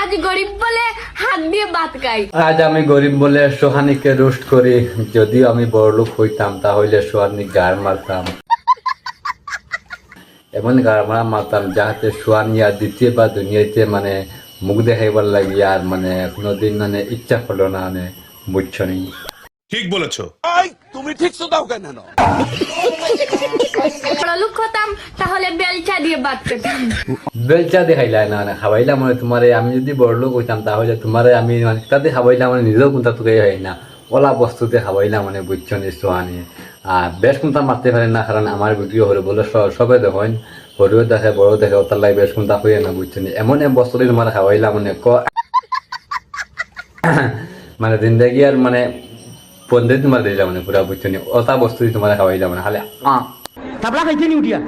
আজ গরিব বলে হাত দিয়ে ভাত খাই। আজ আমি গরিব বলে সোহানীকে রোস্ট করি, যদিও আমি বড়লোক হইতাম তাহলে সোহানী গার মারতাম, এমন গার মারতাম যাহাতে সোহানী আর দ্বিতীয়বার দুনিয়াতে মানে মুখ দেখাইবার লাগি আর মানে কোনোদিন মানে ইচ্ছা হলো না, মানে বুঝছো নি। ঠিক বলেছো। তুমি ঠিক দাও কেন? বড়লোক হতাম তাহলে বেলচা দিয়ে ভাত খেতাম। বেলচা দেখাইলাই না মানে খাওয়াইলাম মানে তোমারে, আমি যদি বড়লোক হইতাম তাহলে তোমারে আমি মানে তাতে খাওয়াইলাম মানে নিজেও কোনটা তোকে হয় না, ওলা বস্তুতে খাওয়াইলাম মানে বুঝছো নি সোহানী। আর বেশ কোনটা মারতে পারে না, কারণ আমার ভিডিও হলে বলে সবে দেখেন, বড়ও দেখে বড় দেখে ওটার লাগে বেশ কোনটা হইয়া না, বুঝছো নি। এমন বস্তুতে তোমার খাওয়াইলাম মানে মানে জিন্দগি আর মানে পন্ধে তোমার দিলাম মানে পুরা, বুঝছো নি। ওটা বস্তু তোমার খাওয়াইলাম মানে খালি থাপড়া খাইছে নি উঠিয়া